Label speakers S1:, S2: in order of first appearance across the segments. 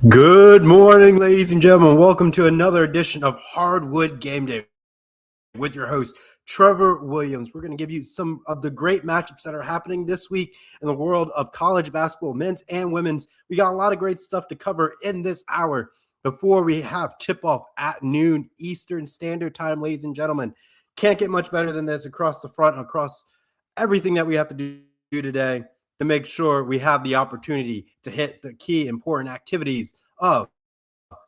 S1: Good morning, ladies and gentlemen. Welcome to another edition of Hardwood Gameday with your host, Trevor Williams. We're going to give you some of the great matchups that are happening this week in the world of college basketball, men's and women's. We got a lot of great stuff to cover in this hour before we have tip-off at noon Eastern Standard Time, ladies and gentlemen. Can't get much better than this across the front, across everything that we have to do today to make sure we have the opportunity to hit the key important activities of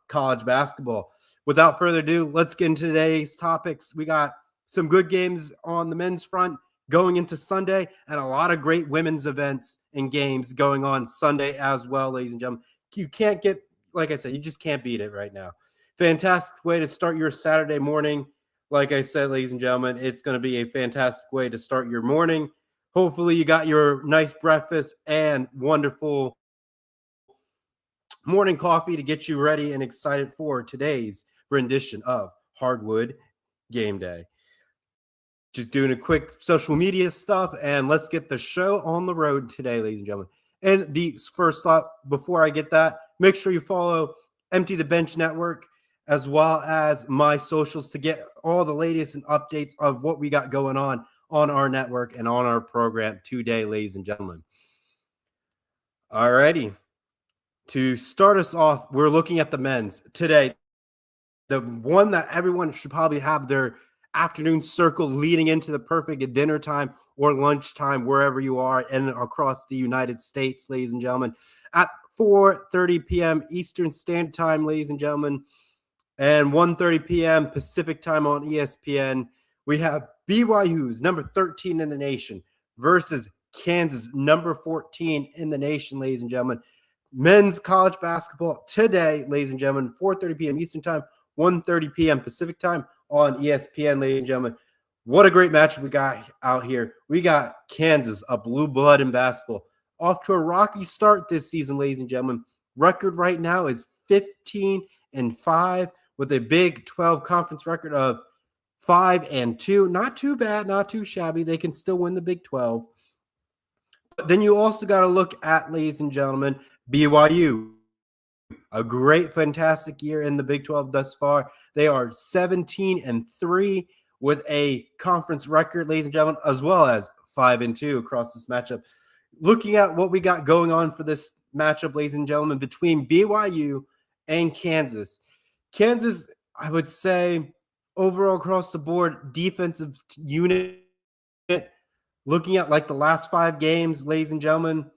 S1: college basketball. Without further ado, let's get into today's topics. We got some good games on the men's front going into Sunday and a lot of great women's events and games going on Sunday as well, ladies and gentlemen. You can't get, like I said, you just can't beat it right now. Fantastic way to start your Saturday morning. Like I said, ladies and gentlemen, it's going to be a fantastic way to start your morning. Hopefully you got your nice breakfast and wonderful morning coffee to get you ready and excited for today's rendition of Hardwood Gameday. Just doing a quick social media stuff, and let's get the show on the road today, ladies and gentlemen. And the first thought, before I get that, make sure you follow Empty the Bench Network as well as my socials to get all the latest and updates of what we got going on our network and on our program today, ladies and gentlemen. All righty. To start us off, we're looking at the men's today. The one that everyone should probably have their afternoon circle leading into the perfect dinner time or lunchtime, wherever you are and across the United States, ladies and gentlemen, at 4:30 p.m. Eastern Standard Time, ladies and gentlemen, and 1:30 p.m. Pacific Time on ESPN. We have BYU's number 13 in the nation versus Kansas, number 14 in the nation, ladies and gentlemen. Men's college basketball today, ladies and gentlemen, 4:30 p.m. Eastern Time, 1:30 p.m. Pacific Time on ESPN, ladies and gentlemen. What a great match we got out here. We got Kansas, a blue blood in basketball, off to a rocky start this season, ladies and gentlemen. Record right now is 15-5 with a Big 12 conference record of 5-2. Not too bad, not too shabby. They can still win the Big 12. But then you also got to look at, ladies and gentlemen, BYU. A great, fantastic year in the Big 12 thus far. They are 17-3 with a conference record, ladies and gentlemen, as well as 5-2 across this matchup. Looking at what we got going on for this matchup, ladies and gentlemen, between BYU and Kansas. Kansas, I would say, overall across the board, defensive unit, looking at like the last 5 games, ladies and gentlemen,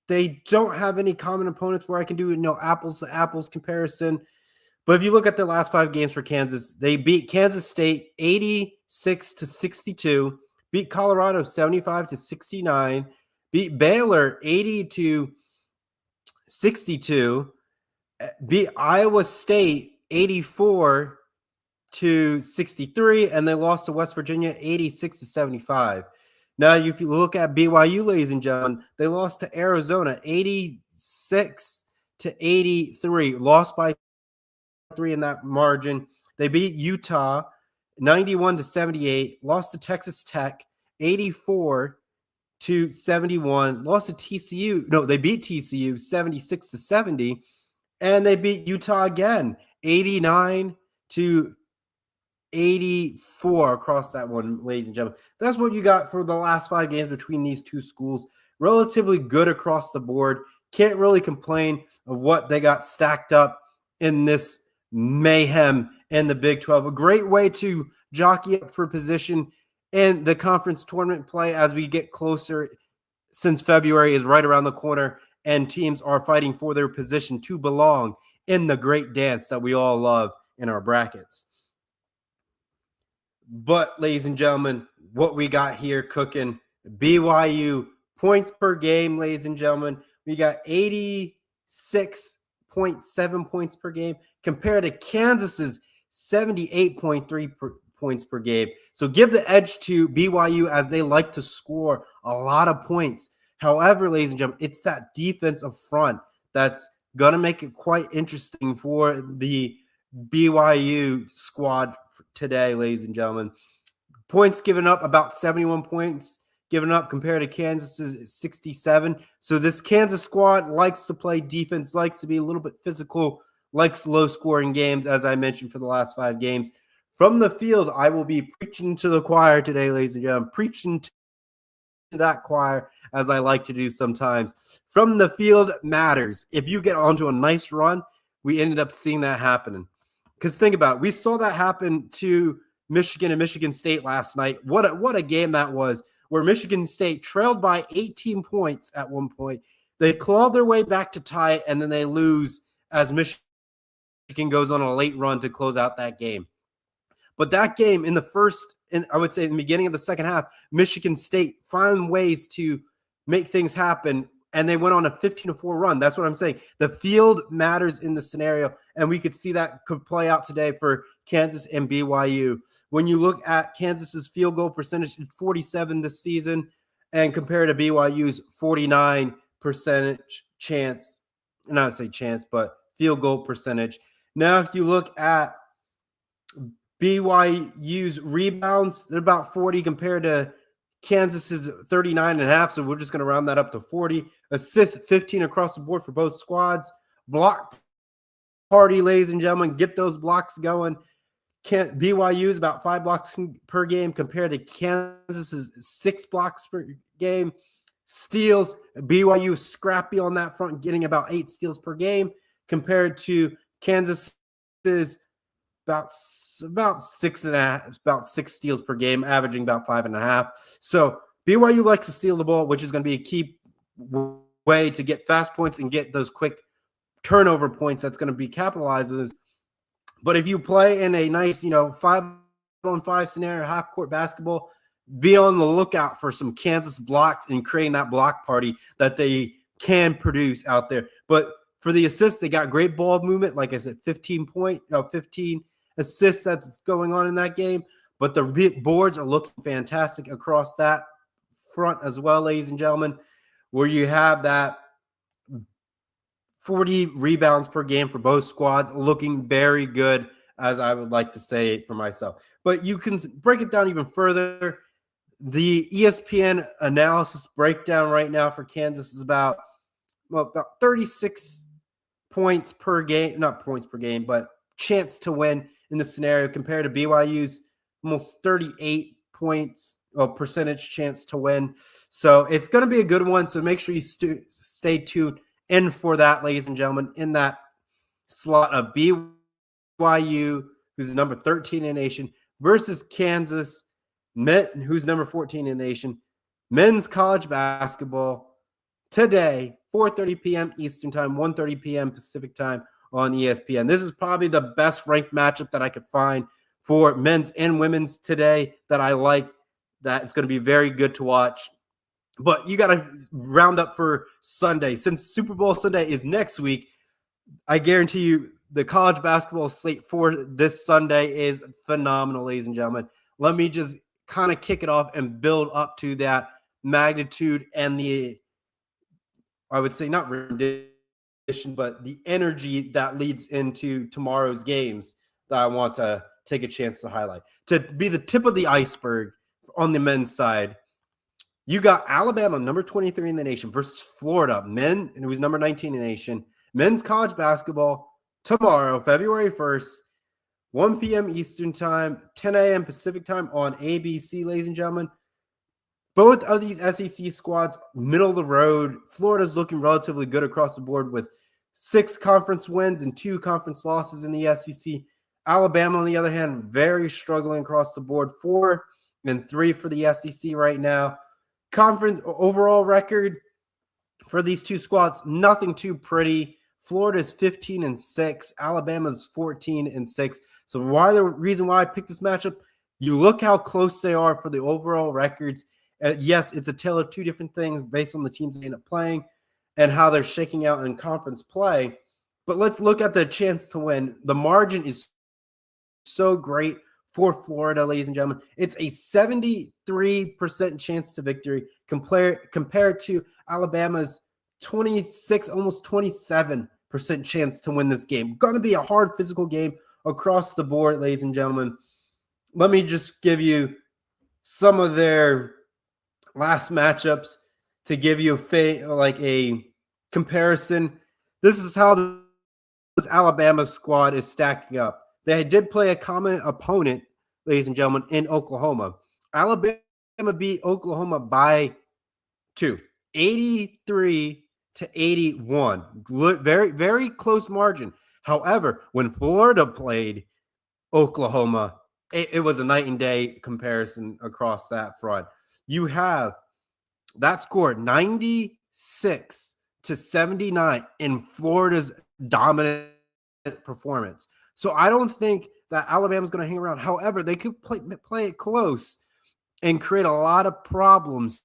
S1: they don't have any common opponents where I can do apples to apples comparison. But if you look at their last 5 games for Kansas, they beat Kansas State 86-62, beat Colorado 75-69, beat Baylor 80-62, beat Iowa State 84-63, and they lost to West Virginia 86-75. Now, if you look at BYU, ladies and gentlemen, they lost to Arizona 86-83, lost by 3 in that margin. They beat Utah 91-78, lost to Texas Tech 84-71, lost to TCU. No, they beat TCU 76-70, and they beat Utah again 89-84 across that one, ladies and gentlemen. That's what you got for the last 5 games between these two schools. Relatively good across the board. Can't really complain of what they got stacked up in this mayhem in the Big 12. A great way to jockey up for position in the conference tournament play as we get closer, since February is right around the corner and teams are fighting for their position to belong in the great dance that we all love in our brackets. But, ladies and gentlemen, what we got here cooking, BYU points per game, ladies and gentlemen. We got 86.7 points per game compared to Kansas's 78.3 points per game. So give the edge to BYU as they like to score a lot of points. However, ladies and gentlemen, it's that defensive front that's going to make it quite interesting for the BYU squad today, ladies and gentlemen. Points given up about 71 points. given up compared to Kansas's 67. So this Kansas squad likes to play defense, likes to be a little bit physical, likes low-scoring games, as I mentioned for the last 5 games. From the field, I will be preaching to the choir today, ladies and gentlemen, preaching to that choir, as I like to do sometimes. From the field matters. If you get onto a nice run, we ended up seeing that happening. Because think about it, we saw that happen to Michigan and Michigan State last night. What a game that was, where Michigan State trailed by 18 points at one point. They clawed their way back to tie it, and then they lose as Michigan goes on a late run to close out that game. But that game I would say in the beginning of the second half, Michigan State found ways to make things happen, and they went on a 15-4 run. That's what I'm saying. The field matters in the scenario, and we could see that could play out today for Kansas and BYU. When you look at Kansas's field goal percentage, it's 47 this season, and compared to BYU's 49% chance, not say chance, but field goal percentage. Now, if you look at BYU's rebounds, they're about 40 compared to Kansas's 39.5, so we're just going to round that up to 40. Assists, 15 across the board for both squads. Block party, ladies and gentlemen. Get those blocks going. BYU is about 5 blocks per game compared to Kansas's 6 blocks per game. Steals, BYU is scrappy on that front, getting about 8 steals per game compared to Kansas's about 6.5, about 6 steals per game, averaging about 5.5. So BYU likes to steal the ball, which is going to be a key way to get fast points and get those quick turnover points. That's going to be capitalized. But if you play in a nice, 5-on-5 scenario, half-court basketball, be on the lookout for some Kansas blocks and creating that block party that they can produce out there. But for the assists, they got great ball movement. Like I said, 15 assists that's going on in that game. But the boards are looking fantastic across that front as well, ladies and gentlemen, where you have that 40 rebounds per game for both squads, looking very good, as I would like to say for myself. But you can break it down even further. The ESPN analysis breakdown right now for Kansas is about 36 points per game, not points per game, but chance to win in the scenario compared to BYU's almost 38 points percentage chance to win. So it's going to be a good one. So make sure you stay tuned in for that, ladies and gentlemen, in that slot of BYU, who's number 13 in the nation, versus Kansas, who's number 14 in the nation. Men's college basketball today, 4:30 p.m. Eastern time, 1:30 p.m. Pacific time on ESPN. This is probably the best ranked matchup that I could find for men's and women's today that I like. That it's going to be very good to watch. But you got to round up for Sunday. Since Super Bowl Sunday is next week, I guarantee you the college basketball slate for this Sunday is phenomenal, ladies and gentlemen. Let me just kind of kick it off and build up to that magnitude and the, I would say not rendition, but the energy that leads into tomorrow's games that I want to take a chance to highlight. To be the tip of the iceberg on the men's side, you got Alabama, number 23 in the nation, versus Florida, men, and who's number 19 in the nation. Men's college basketball tomorrow, February 1st, 1 p.m. Eastern time, 10 a.m. Pacific time on ABC, ladies and gentlemen. Both of these SEC squads, middle of the road. Florida's looking relatively good across the board with 6 conference wins and 2 conference losses in the SEC. Alabama, on the other hand, very struggling across the board, 4-3 for the SEC right now. Conference overall record for these two squads, nothing too pretty. Florida's 15-6, Alabama's 14-6. So the reason why I picked this matchup, you look how close they are for the overall records. Yes, it's a tale of two different things based on the teams they end up playing and how they're shaking out in conference play. But let's look at the chance to win. The margin is so great for Florida, ladies and gentlemen. It's a 73% chance to victory compared to Alabama's 26, almost 27% chance to win this game. Going to be a hard physical game across the board, ladies and gentlemen. Let me just give you some of their last matchups to give you a comparison. This is how this Alabama squad is stacking up. They did play a common opponent, ladies and gentlemen, in Oklahoma. Alabama beat Oklahoma by 2, 83-81. Very, very close margin. However, when Florida played Oklahoma, it was a night and day comparison across that front. You have that score 96-79 in Florida's dominant performance. So I don't think that Alabama's going to hang around. However, they could play it close and create a lot of problems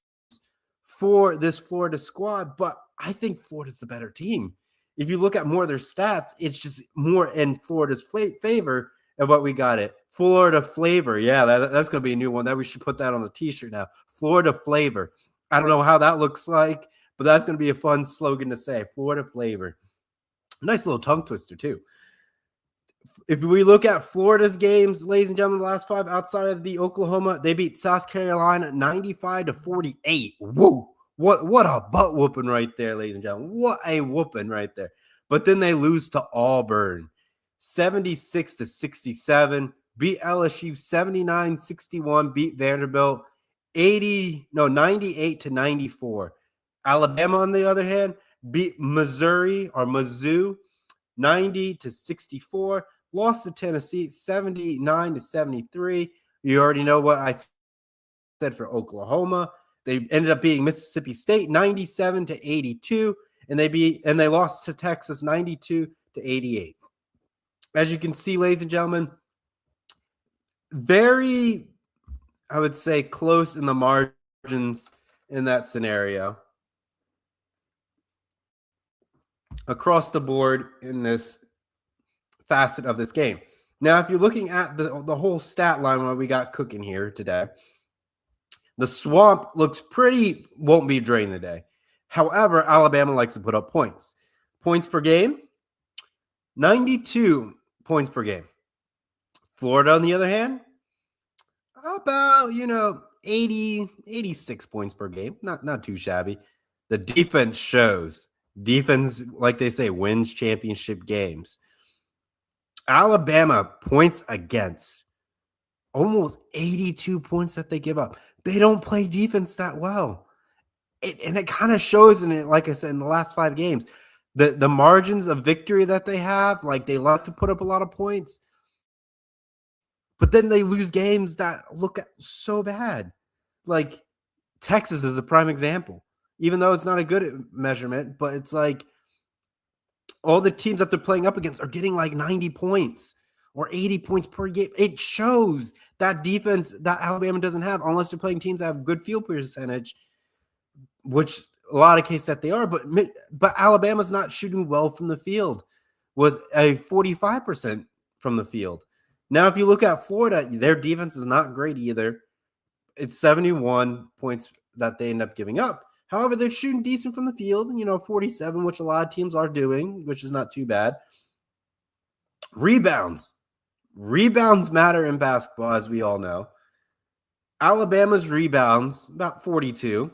S1: for this Florida squad. But I think Florida's the better team. If you look at more of their stats, it's just more in Florida's favor of what we got it. Florida flavor. Yeah, that's going to be a new one. That we should put that on a t-shirt now. Florida flavor. I don't know how that looks like, but that's going to be a fun slogan to say. Florida flavor. Nice little tongue twister, too. If we look at Florida's games, ladies and gentlemen, the last 5 outside of the Oklahoma, they beat South Carolina 95-48. Woo! What a butt whooping right there, ladies and gentlemen. What a whooping right there. But then they lose to Auburn 76-67, beat LSU 79-61, beat Vanderbilt 98-94. Alabama, on the other hand, beat Mizzou 90-64, lost to Tennessee 79-73. You already know what I said for Oklahoma. They ended up beating Mississippi State 97-82, and they lost to Texas 92-88. As you can see, ladies and gentlemen, very, I would say, close in the margins in that scenario. Across the board in this facet of this game. Now, if you're looking at the whole stat line, what we got cooking here today, the swamp looks won't be drained today. However, Alabama likes to put up points. Points per game, 92 points per game. Florida, on the other hand, about, 80, 86 points per game. Not too shabby. The defense shows. Defense, like they say, wins championship games. Alabama points against, almost 82 points that they give up. They don't play defense that well. And it kind of shows in it, like I said, in the last 5 games. The margins of victory that they have, like they like to put up a lot of points. But then they lose games that look so bad. Like Texas is a prime example. Even though it's not a good measurement, but it's like all the teams that they're playing up against are getting like 90 points or 80 points per game. It shows that defense that Alabama doesn't have, unless they're playing teams that have good field percentage, which a lot of cases that they are. But Alabama's not shooting well from the field with a 45% from the field. Now, if you look at Florida, their defense is not great either. It's 71 points that they end up giving up. However, they're shooting decent from the field, 47, which a lot of teams are doing, which is not too bad. Rebounds. Rebounds matter in basketball, as we all know. Alabama's rebounds, about 42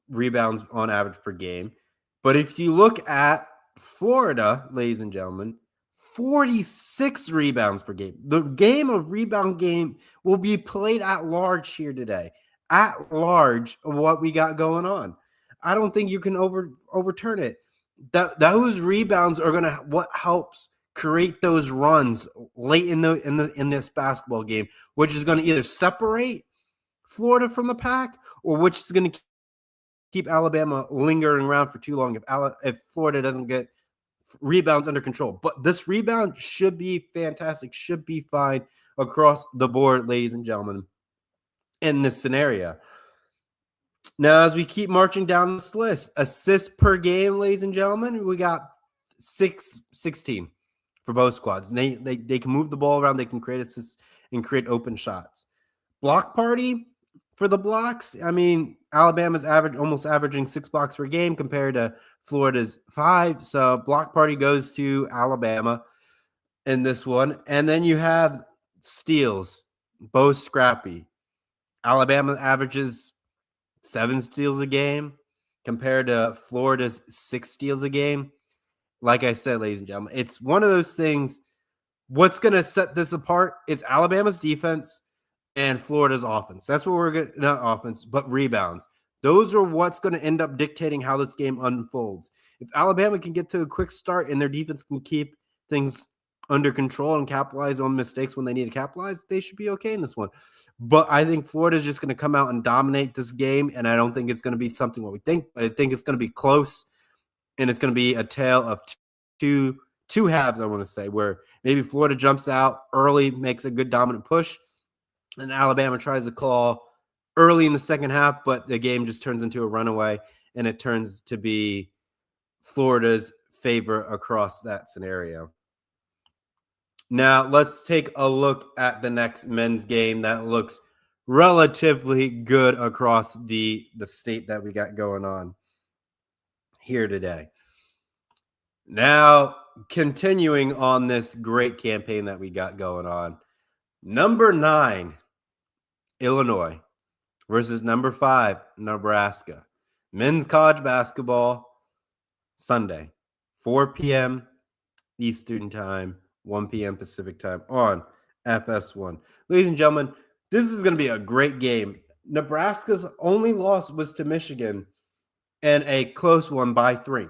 S1: rebounds on average per game. But if you look at Florida, ladies and gentlemen, 46 rebounds per game. The game of rebound game will be played at large here today. At large of what we got going on. I don't think you can overturn it. Those rebounds are gonna what helps create those runs late in this basketball game, which is going to either separate Florida from the pack or which is going to keep Alabama lingering around for too long if Florida doesn't get rebounds under control. But this rebound should be fantastic, should be fine across the board, ladies and gentlemen, in this scenario. Now, as we keep marching down this list, assists per game, ladies and gentlemen, we got 16 for both squads. And they can move the ball around, they can create assists and create open shots. Block party for the blocks, I mean, Alabama's almost averaging 6 blocks per game compared to Florida's 5. So block party goes to Alabama in this one. And then you have steals, both scrappy. Alabama averages 7 steals a game compared to Florida's 6 steals a game. Like I said, ladies and gentlemen, it's one of those things. What's going to set this apart is Alabama's defense and Florida's offense. That's what we're going to, not offense, but rebounds. Those are what's going to end up dictating how this game unfolds. If Alabama can get to a quick start and their defense can keep things under control and capitalize on mistakes when they need to capitalize, they should be okay in this one. But I think Florida's just going to come out and dominate this game, and I don't think it's going to be something what we think. I think it's going to be close, and it's going to be a tale of two halves, I want to say, where maybe Florida jumps out early, makes a good dominant push, and Alabama tries to claw early in the second half, but the game just turns into a runaway, and it turns to be Florida's favor across that scenario. Now, let's take a look at the next men's game that looks relatively good across the state that we got going on here today. Now, continuing on this great campaign that we got going on, number 9, Illinois versus number 5, Nebraska. Men's college basketball, Sunday, 4 p.m. Eastern Time, 1 p.m. Pacific Time on FS1. Ladies and gentlemen, this is going to be a great game. Nebraska's only loss was to Michigan, and a close one by 3.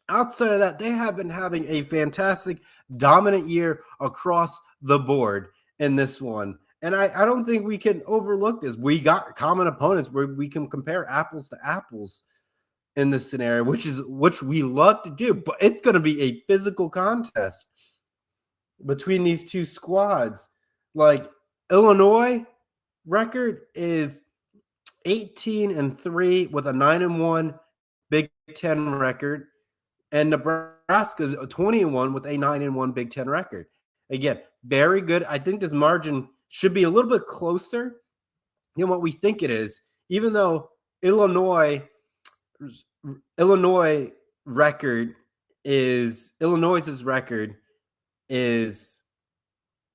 S1: Outside of that, they have been having a fantastic, dominant year across the board in this one. And I don't think we can overlook this. We got common opponents where we can compare apples to apples in this scenario, which we love to do. But it's going to be a physical contest between these two squads. Like, Illinois record is 18-3 with a 9-1 Big Ten record. And Nebraska's 20-1 with a 9-1 Big Ten record. Again, very good. I think this margin should be a little bit closer than what we think it is, even though Illinois' record is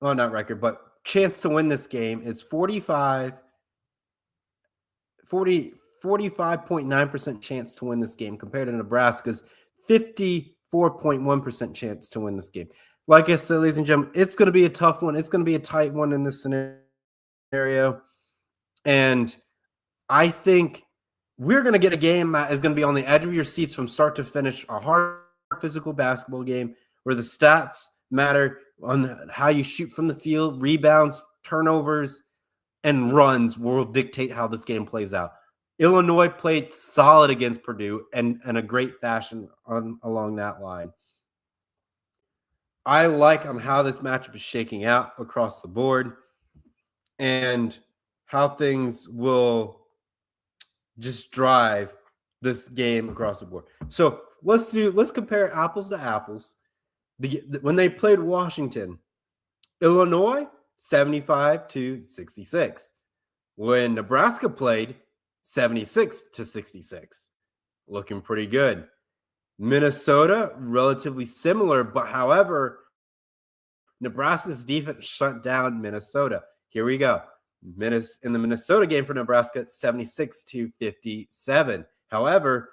S1: well, not record, but chance to win this game is 45.9% chance to win this game compared to Nebraska's 54.1% chance to win this game. Like I said, ladies and gentlemen, it's going to be a tough one. It's going to be a tight one in this scenario. And I think we're going to get a game that is going to be on the edge of your seats from start to finish, a hard physical basketball game where the stats matter on how you shoot from the field, rebounds, turnovers, and runs will dictate how this game plays out. Illinois played solid against Purdue and a great fashion along that line. I like on how this matchup is shaking out across the board and how things will just drive this game across the board. So let's compare apples to apples. When they played Washington, Illinois 75-66. When Nebraska played, 76-66. Looking pretty good. Minnesota, relatively similar, but however, Nebraska's defense shut down Minnesota. Here we go. In the Minnesota game for Nebraska, 76-57. However,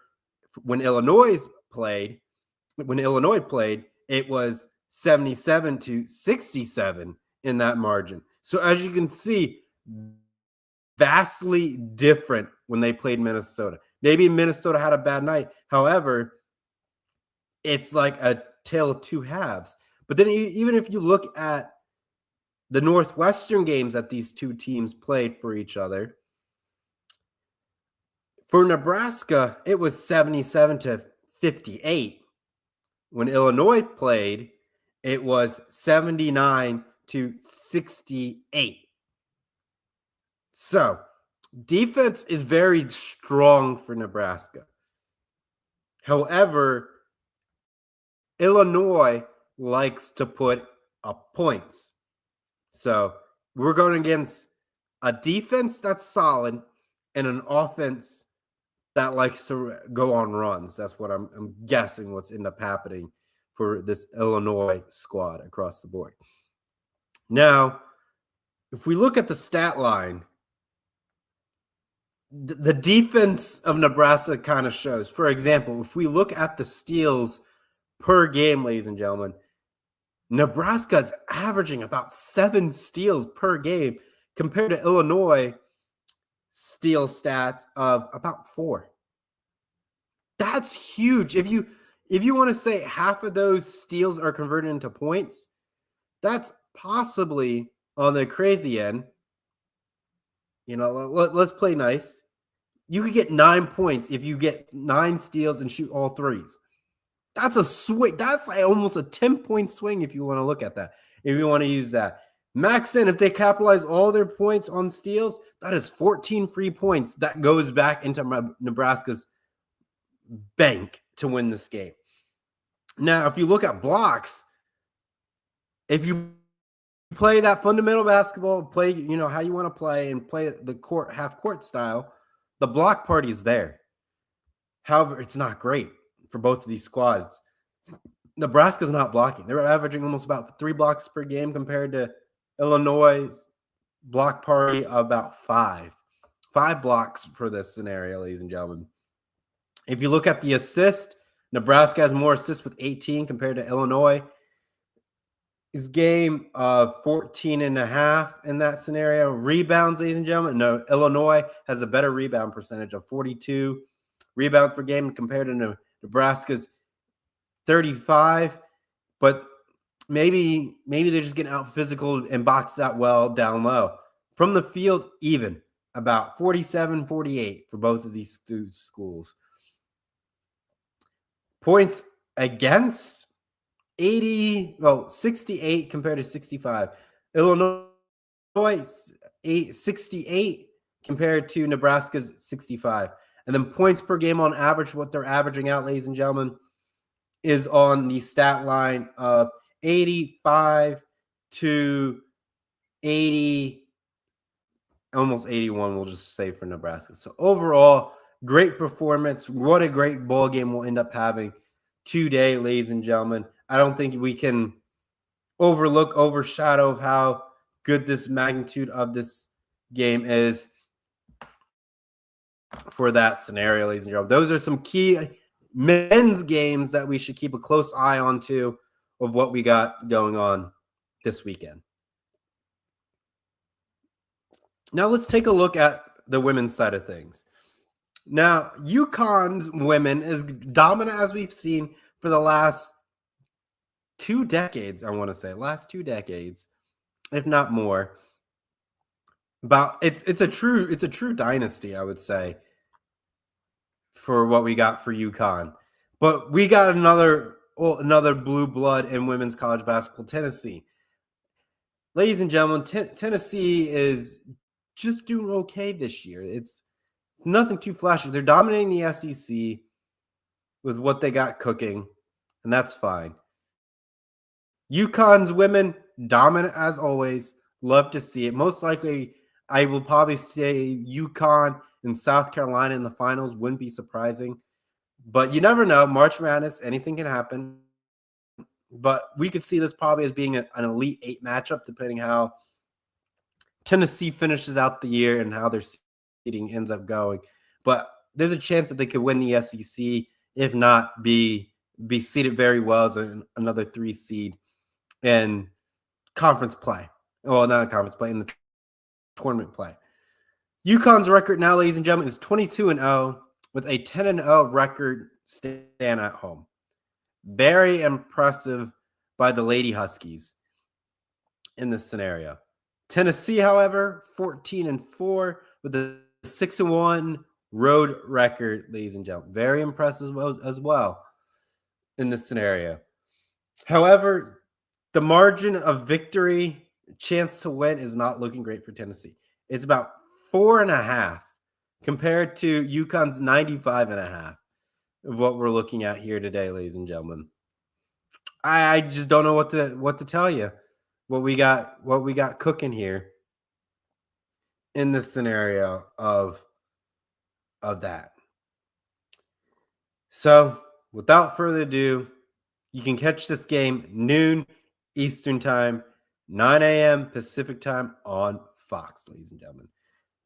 S1: when Illinois played, it was 77-67 in that margin. So as you can see, vastly different when they played Minnesota. Maybe Minnesota had a bad night. However, it's like a tale of two halves. But then even if you look at the Northwestern games that these two teams played for each other, for Nebraska, it was 77-58. When Illinois played, it was 79-68. So, defense is very strong for Nebraska. However, Illinois likes to put up points. So, we're going against a defense that's solid and an offense that likes to go on runs. That's what I'm guessing what's end up happening for this Illinois squad across the board. Now, if we look at the stat line, the defense of Nebraska kind of shows. For example, if we look at the steals per game, ladies and gentlemen, Nebraska is averaging about 7 steals per game compared to Illinois steal stats of about 4. That's huge. If you want to say half of those steals are converted into points, that's possibly on the crazy end. Let's play nice. You could get 9 points if you get 9 steals and shoot all threes. That's a swing. That's like almost a 10-point swing if you want to look at that. If you want to use that. Max in, if they capitalize all their points on steals, that is 14 free points that goes back into Nebraska's bank to win this game. Now, if you look at blocks, if you play that fundamental basketball, play how you want to play and play the court half court style, the block party is there. However, it's not great for both of these squads. Nebraska's not blocking. They're averaging almost about 3 blocks per game compared to Illinois' block party of about 5. 5 blocks for this scenario, ladies and gentlemen. If you look at the assist, Nebraska has more assists with 18 compared to Illinois. His game of 14.5 in that scenario. Rebounds, ladies and gentlemen. No, Illinois has a better rebound percentage of 42 rebounds per game compared to Nebraska's 35. But maybe they're just getting out physical and boxed out well down low. From the field, even about 47-48 for both of these two schools. Points against 68 compared to 65. Illinois 68 compared to Nebraska's 65. And then points per game on average, what they're averaging out, ladies and gentlemen, is on the stat line of 85 to 80, almost 81, we'll just say for Nebraska. So overall, great performance. What a great ball game we'll end up having today, ladies and gentlemen. I don't think we can overshadow how good this magnitude of this game is for that scenario, ladies and gentlemen. Those are some key men's games that we should keep a close eye on too of what we got going on this weekend. Now let's take a look at the women's side of things. Now, UConn's women, as dominant as we've seen for the last 2 decades, I want to say, if not more. It's a true dynasty, I would say, for what we got for UConn. But we got another blue blood in women's college basketball, Tennessee. Ladies and gentlemen, Tennessee is just doing okay this year. It's nothing too flashy. They're dominating the SEC with what they got cooking, and that's fine. UConn's women, dominant as always. Love to see it. Most likely, I will probably say UConn and South Carolina in the finals. Wouldn't be surprising. But you never know. March Madness, anything can happen. But we could see this probably as being an Elite 8 matchup, depending how Tennessee finishes out the year and how their seeding ends up going. But there's a chance that they could win the SEC, if not be seeded very well as another 3 seed in conference play. Well, not conference play, in the tournament play. UConn's record now, ladies and gentlemen, is 22-0 with a 10-0 record staying at home. Very impressive by the Lady Huskies in this scenario. Tennessee, however, 14-4 with a 6-1 road record, ladies and gentlemen. Very impressive as well in this scenario. However, the margin of victory, chance to win, is not looking great for Tennessee. It's about 4.5 compared to UConn's 95.5 of what we're looking at here today, ladies and gentlemen. I just don't know what to tell you. What we got cooking here in this scenario of that. So, without further ado, you can catch this game noon Eastern time, 9 a.m. Pacific time on Fox, ladies and gentlemen.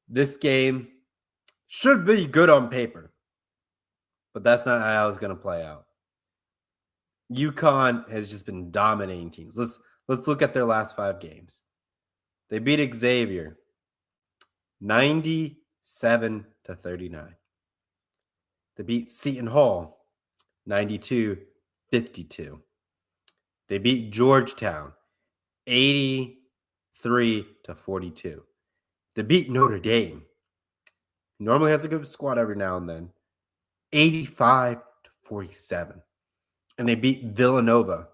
S1: This game Should be good on paper, but that's not how it's going to play out. UConn has just been dominating teams. Let's look at their last 5 games. They beat Xavier 97-39. They beat Seton Hall 92-52. They beat Georgetown 83-42. They beat Notre Dame, who normally has a good squad every now and then, 85-47. And they beat Villanova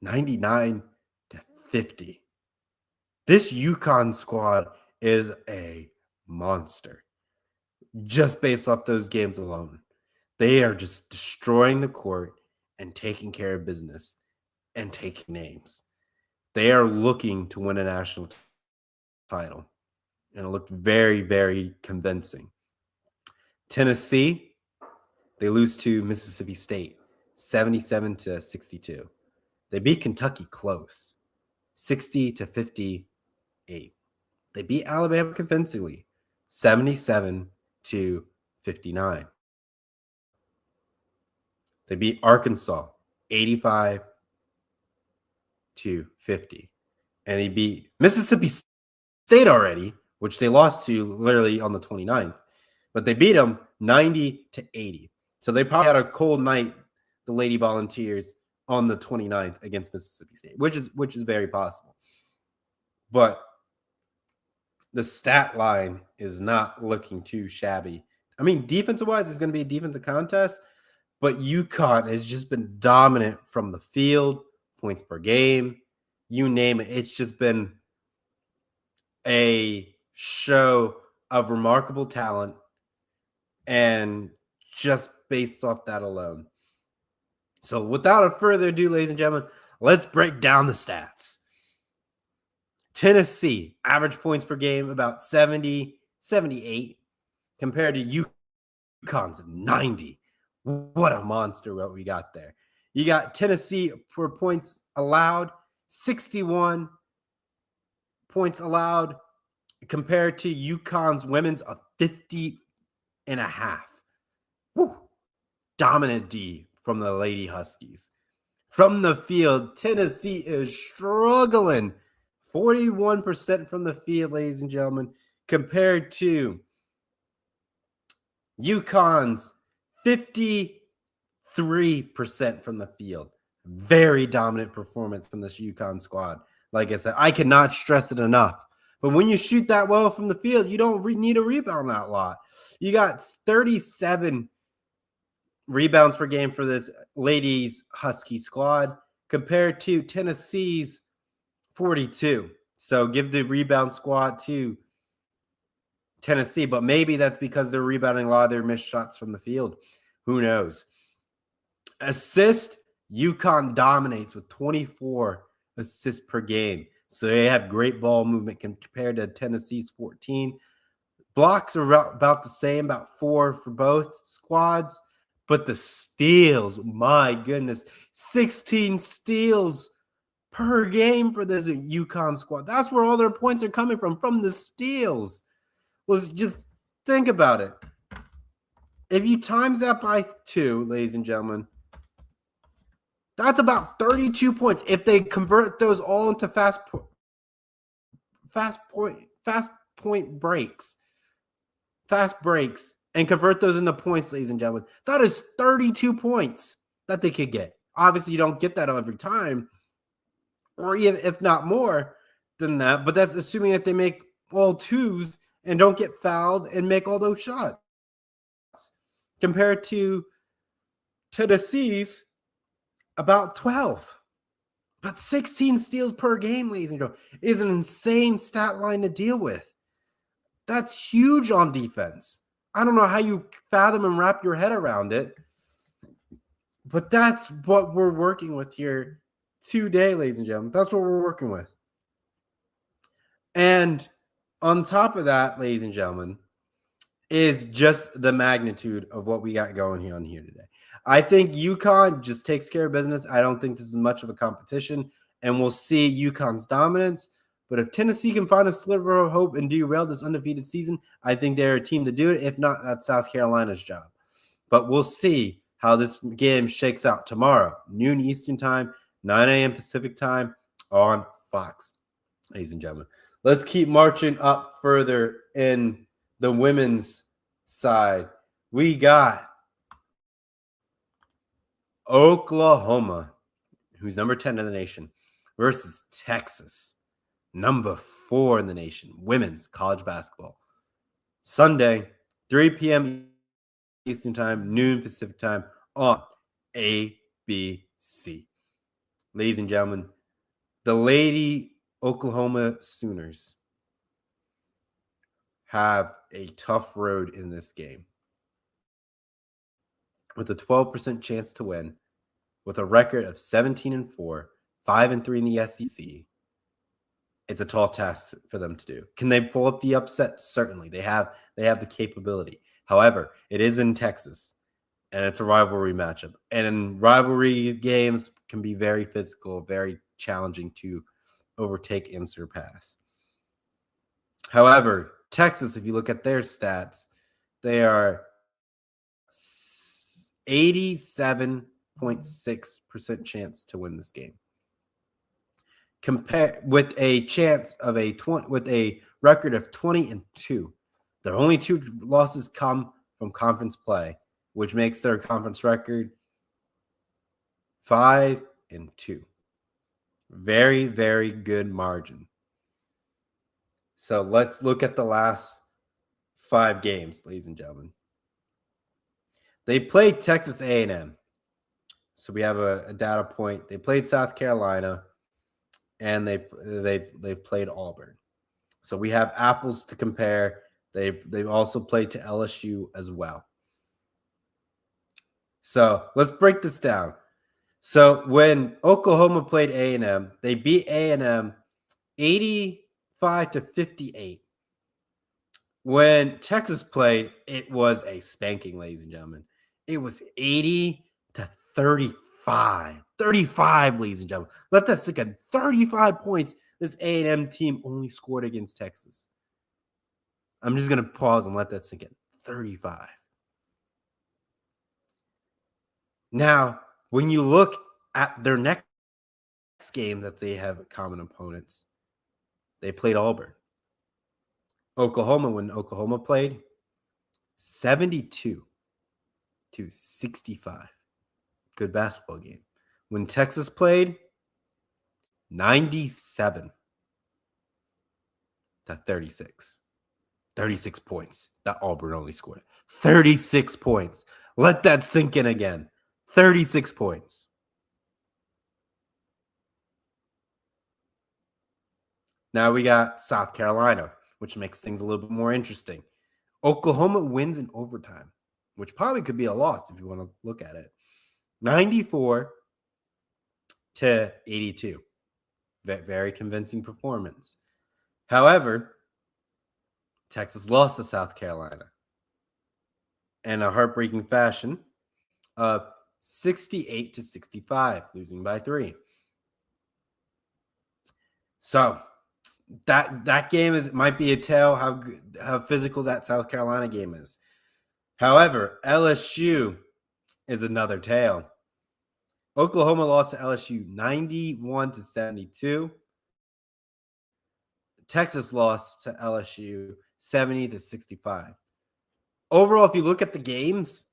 S1: 99-50. This UConn squad is a monster. Just based off those games alone, they are just destroying the court and taking care of business and taking names. They are looking to win a national title, and it looked very, very convincing. Tennessee, they lose to Mississippi State 77-62. They beat Kentucky close 60-58. They beat Alabama convincingly 77-59. They beat Arkansas 85-50. And they beat Mississippi State already, which they lost to literally on the 29th. But they beat them 90-80. So they probably had a cold night, the Lady Volunteers, on the 29th against Mississippi State, which is very possible. But the stat line is not looking too shabby. I mean, defensive-wise, it's going to be a defensive contest, but UConn has just been dominant from the field, points per game, you name it. It's just been a show of remarkable talent, and just based off that alone. So without a further ado, ladies and gentlemen, let's break down the stats. Tennessee, average points per game about 70, 78, compared to UConn's 90. What a monster what we got there. You got Tennessee for points allowed, 61 points allowed, compared to UConn's women's of 50.5. Woo. Dominant D from the Lady Huskies. From the field, Tennessee is struggling. 41% from the field, ladies and gentlemen, compared to UConn's 53% from the field. Very dominant performance from this UConn squad. Like I said, I cannot stress it enough. But when you shoot that well from the field, you don't need a rebound that lot. You got 37 rebounds per game for this ladies Husky squad compared to Tennessee's 42. So give the rebound squad to Tennessee, but maybe that's because they're rebounding a lot of their missed shots from the field. Who knows? Assist, UConn dominates with 24 assists per game. So they have great ball movement compared to Tennessee's 14. Blocks are about the same, about 4 for both squads. But the steals, my goodness, 16 steals per game for this UConn squad. That's where all their points are coming from the steals. Well, just think about it. If you times that by 2, ladies and gentlemen, that's about 32 points. If they convert those all into fast breaks, and convert those into points, ladies and gentlemen, that is 32 points that they could get. Obviously, you don't get that every time, or even if not more than that, but that's assuming that they make all 2s and don't get fouled and make all those shots. Compared to Tennessee's about 12. But 16 steals per game, ladies and gentlemen, is an insane stat line to deal with. That's huge on defense. I don't know how you fathom and wrap your head around it, but that's what we're working with here today, ladies and gentlemen. That's what we're working with. And on top of that, ladies and gentlemen, is just the magnitude of what we got going here on here today. I think UConn just takes care of business. I don't think this is much of a competition, and we'll see UConn's dominance. But if Tennessee can find a sliver of hope and derail this undefeated season, I think they're a team to do it. If not, that's South Carolina's job. But we'll see how this game shakes out tomorrow, noon Eastern time, 9 a.m. Pacific time on Fox. Ladies and gentlemen, let's keep marching up further in the women's side. We got Oklahoma, who's number 10 in the nation, versus Texas, number 4 in the nation, women's college basketball. Sunday, 3 p.m. Eastern time, noon Pacific time on ABC. Ladies and gentlemen, the Lady Oklahoma Sooners have a tough road in this game. With a 12% chance to win, with a record of 17-4, 5-3 in the SEC, it's a tall task for them to do. Can they pull up the upset? Certainly. They have the capability. However, it is in Texas, and it's a rivalry matchup. And rivalry games can be very physical, very challenging to overtake and surpass. However, Texas, if you look at their stats, they are 87.6% chance to win this game. Compare with a chance of with a record of 20-2. Their only 2 losses come from conference play, which makes their conference record 5-2. Very, very good margin. So let's look at the last 5 games, ladies and gentlemen. They played Texas A&M. So we have a data point. They played South Carolina, and they played Auburn. So we have apples to compare. They've also played to LSU as well. So let's break this down. So when Oklahoma played A&M, they beat A&M 85-58. When Texas played, it was a spanking, ladies and gentlemen. It was 80-35. 35, ladies and gentlemen. Let that sink in. 35 points this A&M team only scored against Texas. I'm just going to pause and let that sink in. 35. Now, when you look at their next game that they have common opponents, they played Auburn. Oklahoma, when Oklahoma played, 72-65. Good basketball game. When Texas played, 97-36. 36 points that Auburn only scored. 36 points. Let that sink in again. 36 points. Now we got South Carolina, which makes things a little bit more interesting. Oklahoma wins in overtime, which probably could be a loss if you want to look at it. 94-82. Very convincing performance. However, Texas lost to South Carolina in a heartbreaking fashion of 68-65, losing by 3. So that game might be a tell how physical that South Carolina game is. However, LSU is another tale. Oklahoma lost to LSU 91-72. Texas lost to LSU 70-65. Overall, if you look at the games,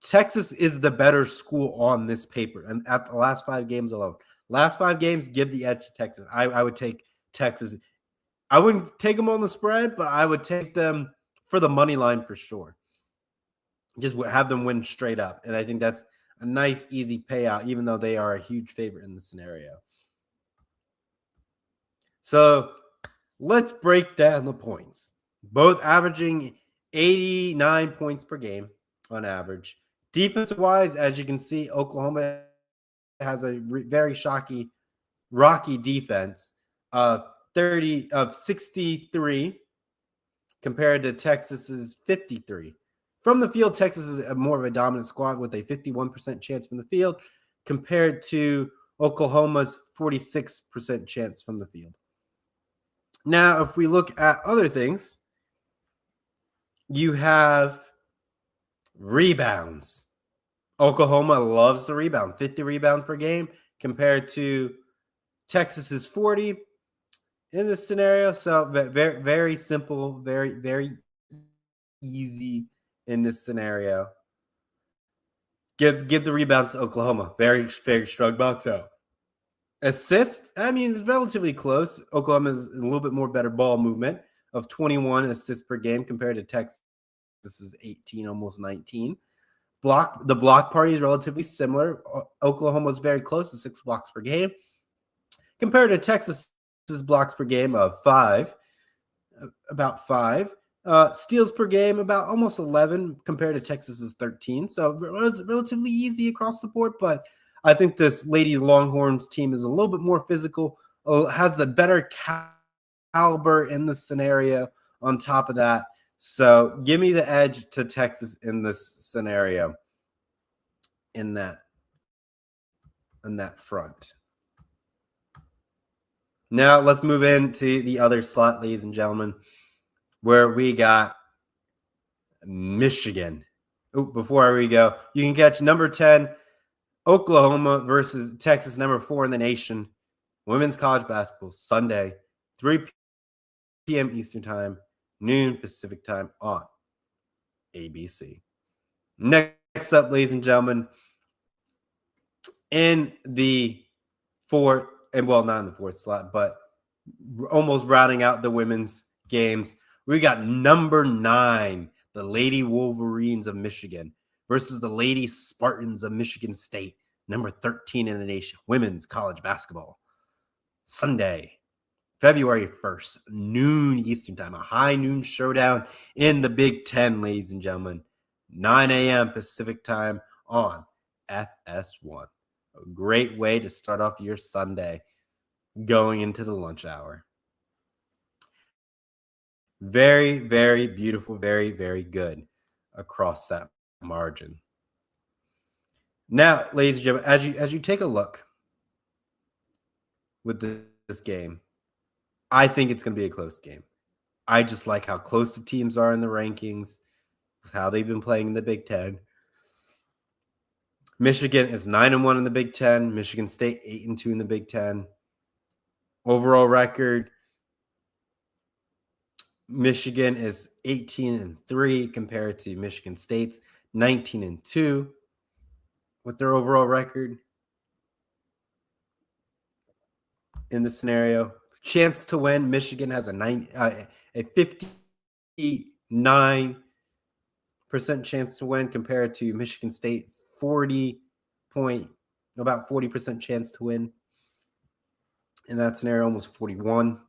S1: Texas is the better school on this paper. And at the last 5 games alone. Last 5 games, give the edge to Texas. I would take Texas. I wouldn't take them on the spread, but I would take them for the money line for sure. Just have them win straight up. And I think that's a nice, easy payout, even though they are a huge favorite in the scenario. So let's break down the points. Both averaging 89 points per game on average. Defensive-wise, as you can see, Oklahoma has a very rocky defense of 63 compared to Texas's 53. From the field, Texas is more of a dominant squad with a 51% chance from the field compared to Oklahoma's 46% chance from the field. Now, if we look at other things, you have rebounds. Oklahoma loves the rebound, 50 rebounds per game compared to Texas's 40 in this scenario. So very, very simple, very, very easy in this scenario. Give the rebounds to Oklahoma. Very, very strong box out. Assists, I mean, it's relatively close. Oklahoma has a little bit more better ball movement of 21 assists per game compared to Texas. This is 18, almost 19. The block party is relatively similar. Oklahoma is very close to 6 blocks per game compared to Texas's blocks per game of about 5. Steals per game about almost 11 compared to Texas's 13. So relatively easy across the board. But I think this Lady Longhorns team is a little bit more physical, has the better caliber in this scenario on top of that. So give me the edge to Texas in this scenario in that front. Now let's move into the other slot, ladies and gentlemen, where we got Michigan. Before we go, you can catch number 10, Oklahoma versus Texas, number 4 in the nation. Women's college basketball, Sunday, 3 p.m. Eastern Time, noon Pacific Time on ABC. Next up, ladies and gentlemen, in the fourth, and well, not in the fourth slot, but almost rounding out the women's games, we got number 9, the Lady Wolverines of Michigan versus the Lady Spartans of Michigan State, number 13 in the nation, women's college basketball. Sunday, February 1st, noon Eastern Time, a high noon showdown in the Big Ten, ladies and gentlemen. 9 a.m. Pacific Time on FS1. A great way to start off your Sunday going into the lunch hour. Very, very beautiful, very, very good across that margin. Now, ladies and gentlemen, as you take a look with this game, I think it's going to be a close game. I just like how close the teams are in the rankings, with how they've been playing in the Big Ten. Michigan is 9-1 in the Big Ten. Michigan State 8-2 in the Big Ten. Overall record, Michigan is 18-3 compared to Michigan State's 19-2 with their overall record in this scenario. Chance to win, Michigan has a 59% chance to win compared to Michigan State, about 40% chance to win. In that scenario, almost 41.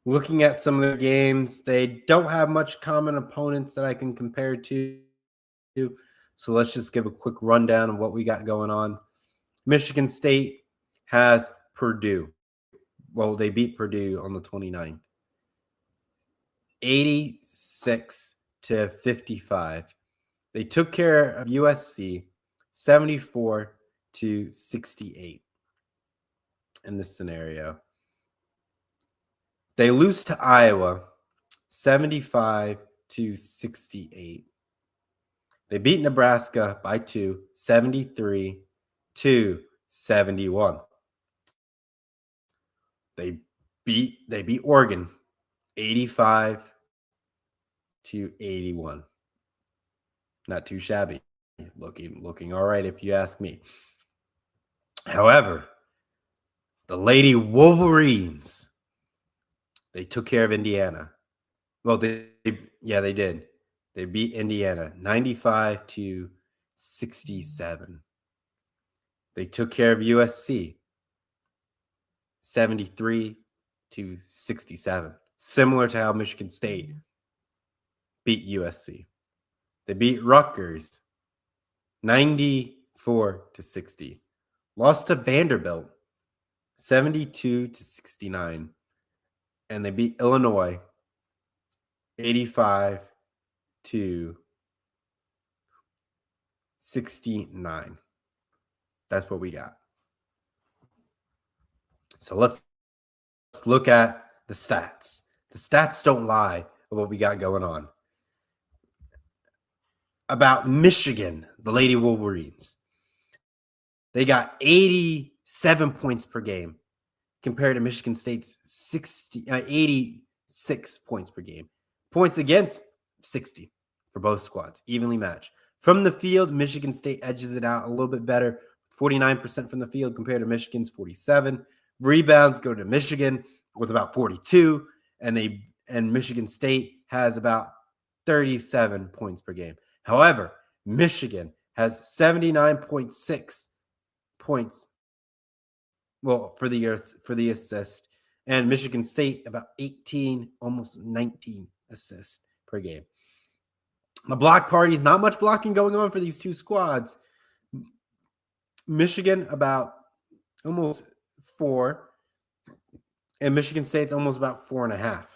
S1: Looking at some of their games, they don't have much common opponents that I can compare to. So let's just give a quick rundown of what we got going on. Michigan State has Purdue. Well, they beat Purdue on the 29th. 86-55. They took care of USC 74-68 in this scenario. They lose to Iowa 75-68. They beat Nebraska by 2, 73-71. They beat Oregon 85-81. Not too shabby. Looking all right if you ask me. However, the Lady Wolverines, they took care of Indiana. Well, they did. They beat Indiana 95-67. They took care of USC 73-67. Similar to how Michigan State beat USC. They beat Rutgers 94-60. Lost to Vanderbilt 72-69. And they beat Illinois 85-69. That's what we got. So let's look at the stats. The stats don't lie of what we got going on. About Michigan, the Lady Wolverines. They got 87 points per game compared to Michigan State's 86 points per game. Points against 60 for both squads, evenly matched. From the field, Michigan State edges it out a little bit better, 49% from the field compared to Michigan's 47. Rebounds go to Michigan with about 42, and Michigan State has about 37 points per game. However, Michigan has 79.6 points, well, for the assist, and Michigan State about 18, almost 19 assists per game. The block parties, not much blocking going on for these two squads. Michigan about almost 4, and Michigan State's almost about 4.5.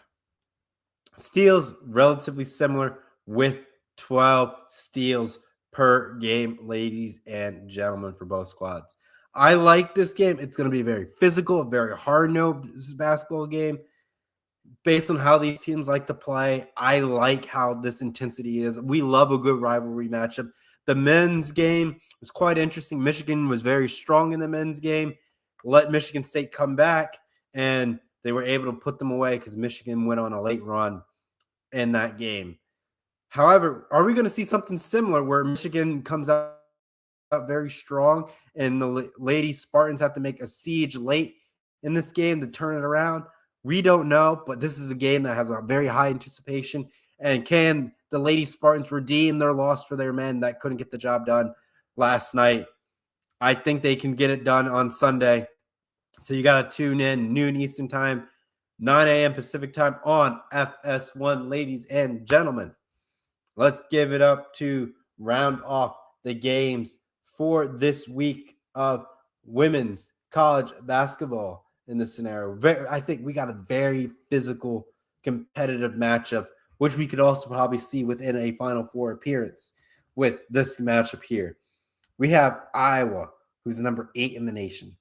S1: Steals relatively similar with 12 steals per game, ladies and gentlemen, for both squads. I like this game. It's going to be a very physical, a very hard-nosed basketball game. Based on how these teams like to play, I like how this intensity is. We love a good rivalry matchup. The men's game was quite interesting. Michigan was very strong in the men's game. Let Michigan State come back, and they were able to put them away because Michigan went on a late run in that game. However, are we going to see something similar where Michigan comes out very strong and the Lady Spartans have to make a siege late in this game to turn it around? We don't know, but this is a game that has a very high anticipation. And can the Lady Spartans redeem their loss for their men that couldn't get the job done last night? I think they can get it done on Sunday. So you got to tune in noon Eastern time, 9 a.m. Pacific time on FS1, ladies and gentlemen. Let's give it up to round off the games for this week of women's college basketball in this scenario. I think we got a very physical, competitive matchup, which we could also probably see within a Final Four appearance with this matchup here. We have Iowa, who's number 8 in the nation,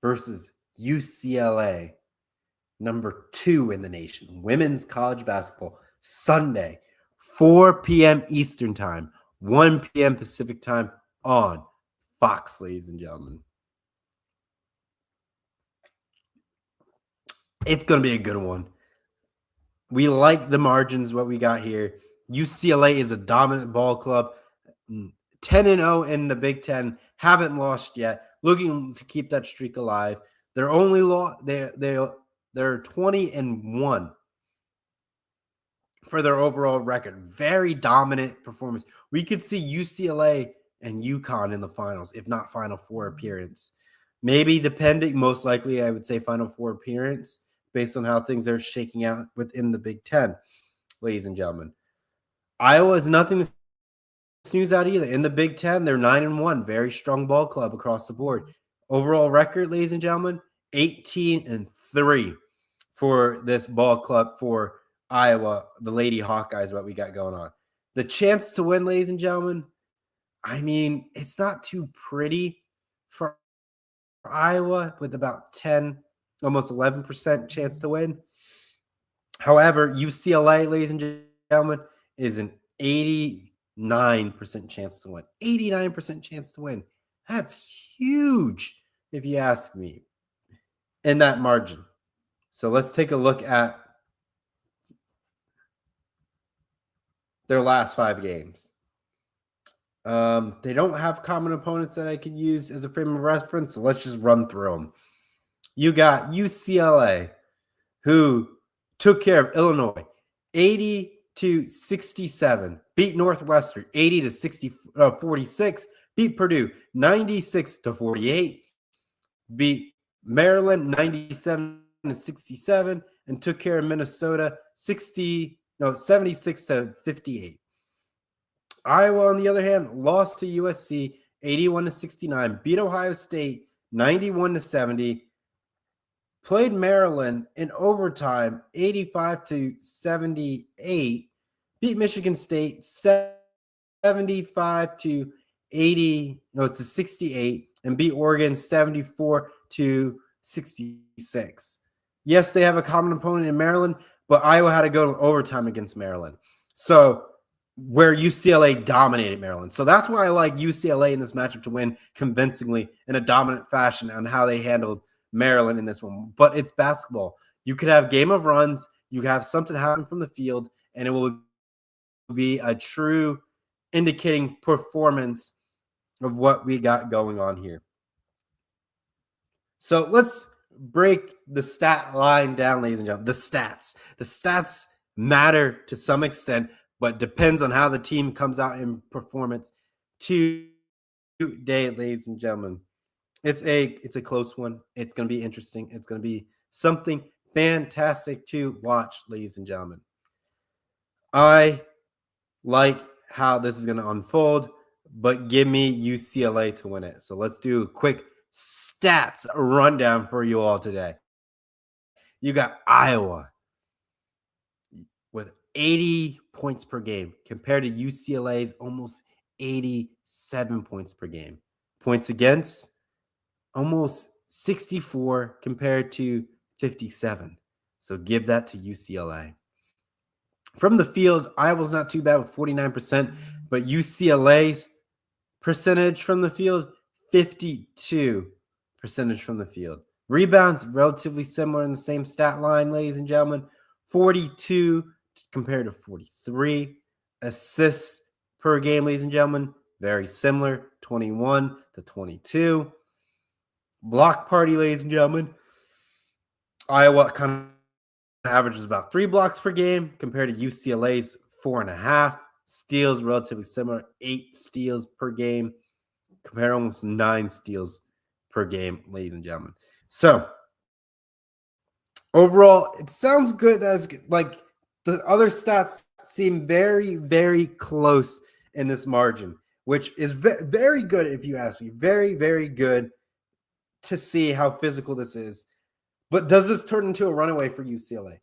S1: versus UCLA, number 2 in the nation. Women's college basketball, Sunday, 4 p.m. Eastern time, 1 p.m. Pacific time on Fox, ladies and gentlemen. It's going to be a good one. We like the margins, what we got here. UCLA is a dominant ball club, 10-0 in the Big Ten, haven't lost yet, looking to keep that streak alive. They're only they're 20-1 for their overall record. Very dominant performance. We could see UCLA and UConn in the finals, if not Final Four appearance. Maybe depending, most likely I would say Final Four appearance based on how things are shaking out within the Big Ten, ladies and gentlemen. Iowa is nothing to snooze out either. In the Big Ten, they're 9-1, very strong ball club across the board. Overall record, ladies and gentlemen, 18-3 for this ball club for Iowa, the Lady Hawkeyes, what we got going on. The chance to win, ladies and gentlemen, I mean, it's not too pretty for Iowa with about 10, almost 11% chance to win. However, UCLA, ladies and gentlemen, is an 89% chance to win. 89% chance to win. That's huge, if you ask me, in that margin. So let's take a look at their last 5 games. They don't have common opponents that I could use as a frame of reference, so let's just run through them. You got UCLA, who took care of Illinois 80-67, beat Northwestern 80-46, beat Purdue 96-48, beat Maryland 97-67, and took care of Minnesota 76-58. Iowa, on the other hand, lost to USC 81-69, beat Ohio State 91-70, played Maryland in overtime 85-78, beat Michigan State 75-68, and beat Oregon 74-66. Yes, they have a common opponent in Maryland, but Iowa had to go to overtime against Maryland. So where UCLA dominated Maryland. So that's why I like UCLA in this matchup to win convincingly in a dominant fashion on how they handled Maryland in this one. But it's basketball. You could have game of runs. You could have something happen from the field, and it will be a true indicating performance of what we got going on here. So let's break the stat line down, ladies and gentlemen. The stats matter to some extent, but depends on how the team comes out in performance today, ladies and gentlemen. It's a close one. It's going to be interesting. It's going to be something fantastic to watch, ladies and gentlemen. I like how this is going to unfold, but give me UCLA to win it. So let's do a quick stats rundown for you all today. You got Iowa with 80 points per game compared to UCLA's almost 87 points per game. Points against, almost 64 compared to 57. So give that to UCLA. From the field, Iowa's not too bad with 49%, but UCLA's percentage from the field, 52% from the field. Rebounds, relatively similar in the same stat line, ladies and gentlemen, 42 compared to 43. Assists per game, ladies and gentlemen, very similar, 21 to 22. Block party, ladies and gentlemen, Iowa kind of averages about 3 blocks per game compared to UCLA's 4.5. Steals, relatively similar, 8 steals per game compared to almost 9 steals per game, ladies and gentlemen. So overall, it sounds good. That's like the other stats seem very, very close in this margin, which is very good if you ask me. Very, very good to see how physical this is. But does this turn into a runaway for UCLA?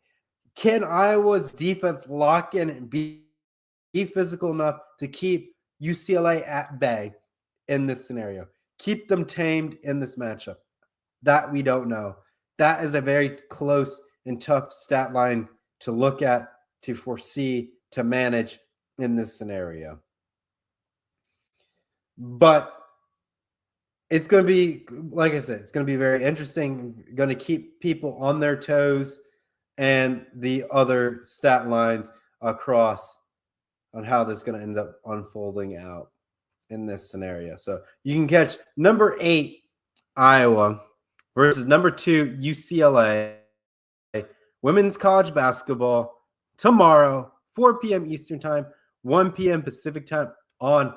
S1: Can Iowa's defense lock in and be physical enough to keep UCLA at bay in this scenario? Keep them tamed in this matchup? That we don't know. That is a very close and tough stat line to look at, to foresee, to manage in this scenario. But it's going to be, like I said, it's going to be very interesting. Going to keep people on their toes, and the other stat lines across on how this is going to end up unfolding out in this scenario. So you can catch number 8 Iowa versus number 2 UCLA women's college basketball tomorrow, 4 p.m. Eastern time, 1 p.m. Pacific time on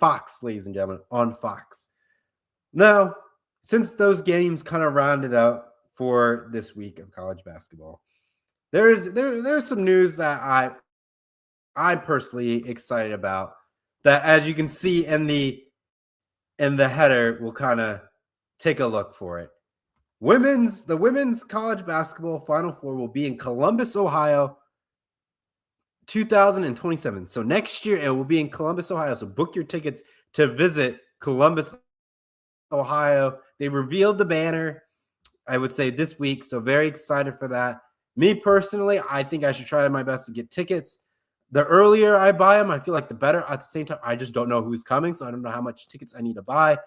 S1: Fox, ladies and gentlemen, on Fox. Now, since those games kind of rounded out for this week of college basketball, there's some news that I'm personally excited about, that, as you can see in the header, we'll kind of take a look for it. The women's college basketball Final Four will be in Columbus, Ohio, 2027. So next year it will be in Columbus, Ohio. So book your tickets to visit Columbus, Ohio. They revealed the banner, I would say, this week. So very excited for that. Me personally, I think I should try my best to get tickets. The earlier I buy them, I feel like the better. At the same time, I just don't know who's coming, so I don't know how much tickets I need to buy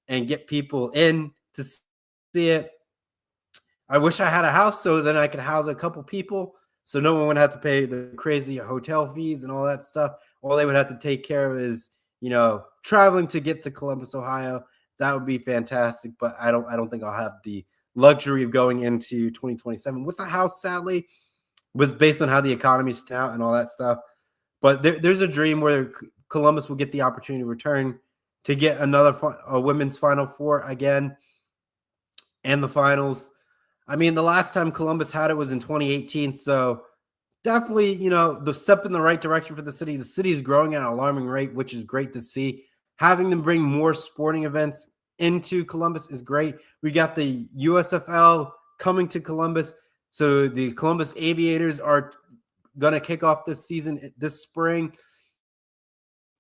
S1: and get people in to see it. I wish I had a house so then I could house a couple people, so no one would have to pay the crazy hotel fees and all that stuff. All they would have to take care of is, traveling to get to Columbus, Ohio. That would be fantastic, but I don't think I'll have the luxury of going into 2027 with a house, sadly, based on how the economy's out and all that stuff. But there's a dream where Columbus will get the opportunity to return to get a women's Final Four again and the finals. I mean, the last time Columbus had it was in 2018. So definitely, the step in the right direction for the city. The city is growing at an alarming rate, which is great to see. Having them bring more sporting events into Columbus is great. We got the USFL coming to Columbus. So the Columbus Aviators are going to kick off this season this spring.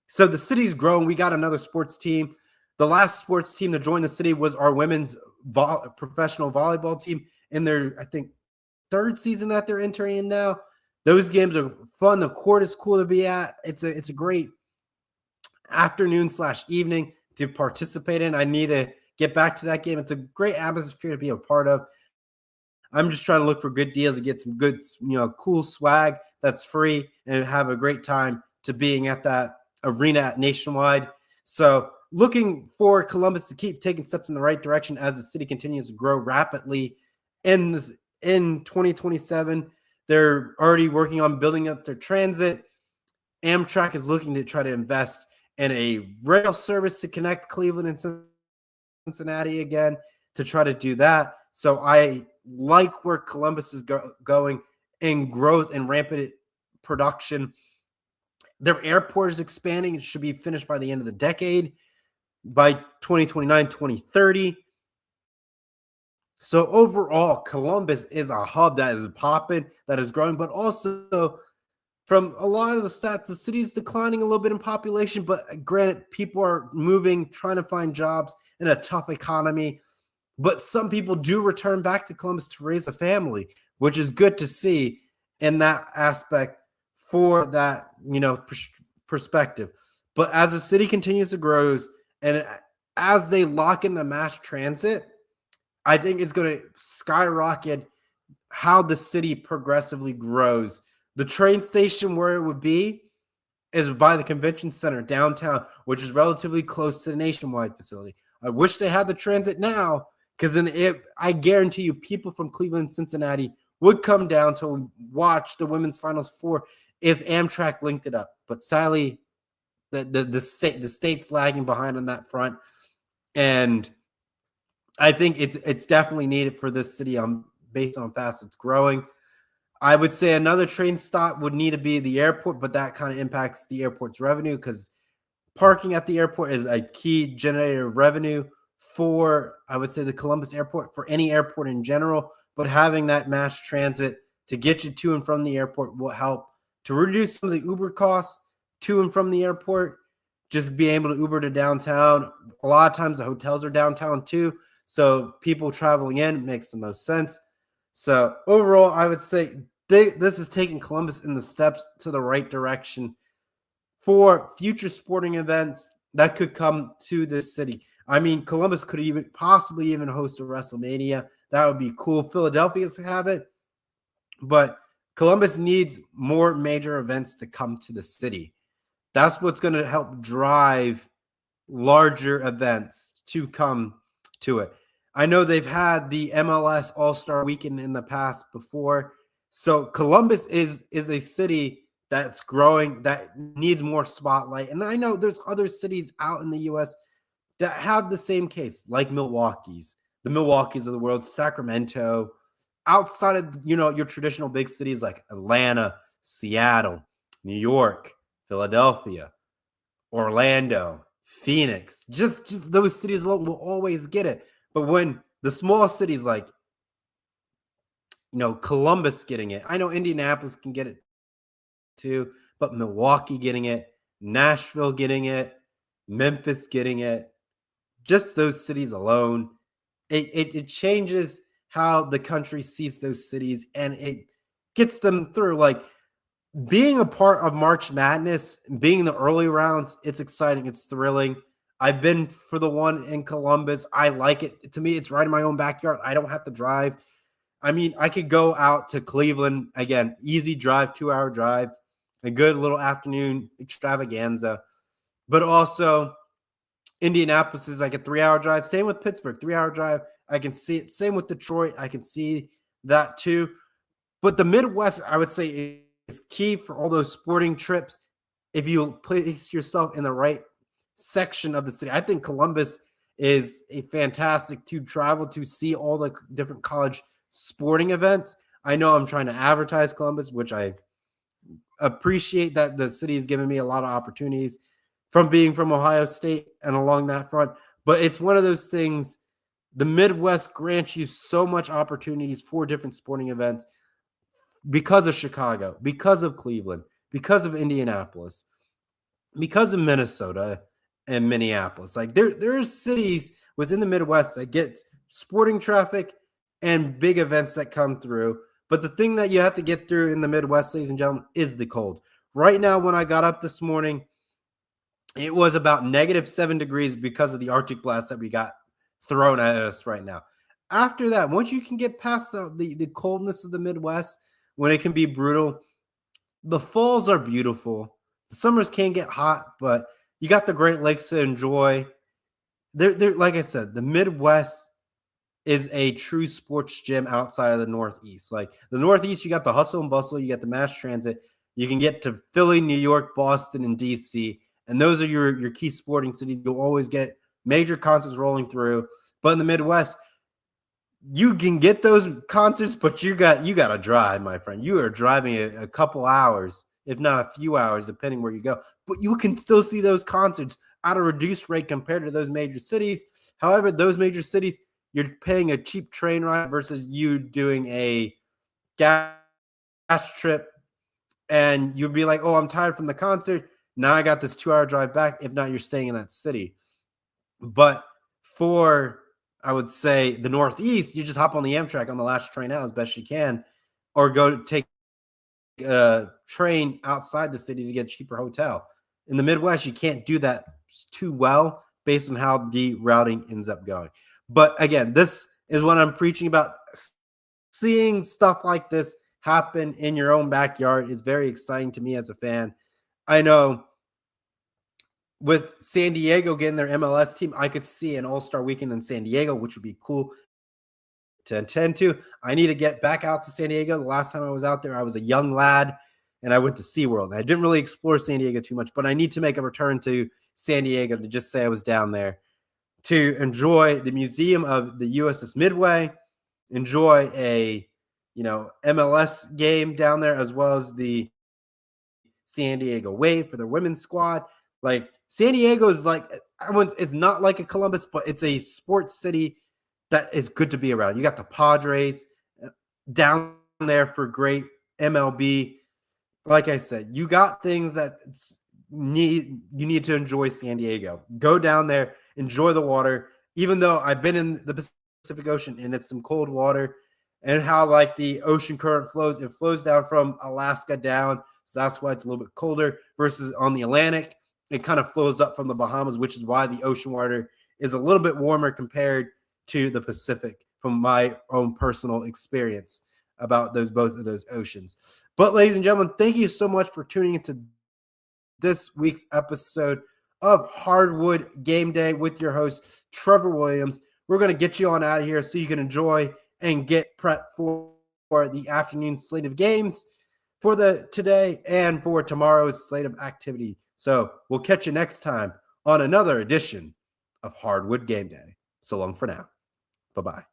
S1: So the city's grown. We got another sports team. The last sports team to join the city was our women's professional volleyball team in their, I think, third season that they're entering in now. Those games are fun. The court is cool to be at. It's a great afternoon/evening to participate in. I need to get back to that game. It's a great atmosphere to be a part of. I'm just trying to look for good deals and get some good, cool swag that's free and have a great time to being at that arena at Nationwide. So looking for Columbus to keep taking steps in the right direction as the city continues to grow rapidly in 2027. They're already working on building up their transit. Amtrak is looking to try to invest in a rail service to connect Cleveland and Cincinnati again to try to do that. So I like where Columbus is going in growth and rampant production. Their airport is expanding. It should be finished by the end of the decade, by 2029, 2030. So overall, Columbus is a hub that is popping, that is growing, but also from a lot of the stats, the city is declining a little bit in population, but granted, people are moving, trying to find jobs in a tough economy. But some people do return back to Columbus to raise a family, which is good to see in that aspect for that, perspective. But as the city continues to grow and as they lock in the mass transit, I think it's going to skyrocket how the city progressively grows. The train station where it would be is by the convention center downtown, which is relatively close to the Nationwide facility. I wish they had the transit now, because then I guarantee you people from Cleveland and Cincinnati would come down to watch the women's Finals Four if Amtrak linked it up. But sadly, the state's lagging behind on that front. And I think it's definitely needed for this city based on how fast it's growing. I would say another train stop would need to be the airport, but that kind of impacts the airport's revenue because parking at the airport is a key generator of revenue for, I would say, the Columbus airport, for any airport in general. But having that mass transit to get you to and from the airport will help to reduce some of the Uber costs to and from the airport. Just be able to Uber to downtown. A lot of times the hotels are downtown too, so people traveling in makes the most sense. So overall, I would say this is taking Columbus in the steps to the right direction for future sporting events that could come to this city. I mean, Columbus could possibly even host a WrestleMania. That would be cool. Philadelphia's have it, but Columbus needs more major events to come to the city. That's what's going to help drive larger events to come to it. I know they've had the MLS All-Star Weekend in the past before. So Columbus is a city that's growing, that needs more spotlight. And I know there's other cities out in the U.S. that have the same case, like the Milwaukees of the world, Sacramento, outside of, your traditional big cities like Atlanta, Seattle, New York, Philadelphia, Orlando, Phoenix, just those cities alone will always get it. But when the small cities like, Columbus getting it, I know Indianapolis can get it too, but Milwaukee getting it, Nashville getting it, Memphis getting it, just those cities alone, it changes how the country sees those cities, and it gets them through. Like, being a part of March Madness, being in the early rounds, it's exciting. It's thrilling. I've been for the one in Columbus. I like it. To me, it's right in my own backyard. I don't have to drive. I mean, I could go out to Cleveland. Again, easy drive, 2-hour drive, a good little afternoon extravaganza. But also, Indianapolis is like a 3-hour drive. Same with Pittsburgh, 3-hour drive. I can see it. Same with Detroit. I can see that too. But the Midwest, I would say, is key for all those sporting trips if you place yourself in the right section of the city. I think Columbus is a fantastic to travel to, see all the different college sporting events. I know I'm trying to advertise Columbus, which I appreciate that the city has given me a lot of opportunities from being from Ohio State and along that front. But it's one of those things, the Midwest grants you so much opportunities for different sporting events because of Chicago, because of Cleveland, because of Indianapolis, because of Minnesota and Minneapolis. Like, there are cities within the Midwest that get sporting traffic and big events that come through. But the thing that you have to get through in the Midwest, ladies and gentlemen, is the cold. Right now, when I got up this morning, it was about -7 degrees because of the Arctic blast that we got thrown at us right now. After that, once you can get past the coldness of the Midwest, when it can be brutal, the falls are beautiful. The summers can get hot, but you got the Great Lakes to enjoy. They're like I said, the Midwest is a true sports gym outside of the Northeast. Like the Northeast, you got the hustle and bustle, you got the mass transit, you can get to Philly, New York, Boston, and DC, and those are your key sporting cities. You'll always get major concerts rolling through. But in the Midwest, you can get those concerts, but you got to drive, my friend. You are driving a couple hours, if not a few hours, depending where you go. But you can still see those concerts at a reduced rate compared to those major cities. However, those major cities, you're paying a cheap train ride versus you doing a gas trip, and you'd be like, oh, I'm tired from the concert. Now I got this 2-hour drive back. If not, you're staying in that city. But for, I would say, the Northeast, you just hop on the Amtrak on the last train out as best you can, or go take a train outside the city to get a cheaper hotel. In the Midwest, you can't do that too well based on how the routing ends up going. But again, this is what I'm preaching about. Seeing stuff like this happen in your own backyard is very exciting to me as a fan. I know with San Diego getting their MLS team, I could see an all-star weekend in San Diego, which would be cool to attend to. I need to get back out to San Diego. The last time I was out there, I was a young lad, and I went to SeaWorld. I didn't really explore San Diego too much, but I need to make a return to San Diego to just say I was down there to enjoy the Museum of the USS Midway, enjoy a MLS game down there, as well as the San Diego Wave for their women's squad. Like San Diego is like, it's not like a Columbus, but it's a sports city that is good to be around. You got the Padres down there for great MLB. Like I said, you got things that you need to enjoy San Diego. Go down there, enjoy the water. Even though I've been in the Pacific Ocean and it's some cold water, and how like the ocean current flows, it flows down from Alaska down. So that's why it's a little bit colder versus on the Atlantic. It kind of flows up from the Bahamas, which is why the ocean water is a little bit warmer compared to the Pacific from my own personal experience about both of those oceans. But ladies and gentlemen, thank you so much for tuning into this week's episode of Hardwood Game Day with your host, Trevor Williams. We're going to get you on out of here so you can enjoy and get prepped for the afternoon slate of games for today and for tomorrow's slate of activity. So we'll catch you next time on another edition of Hardwood Game Day. So long for now. Bye-bye.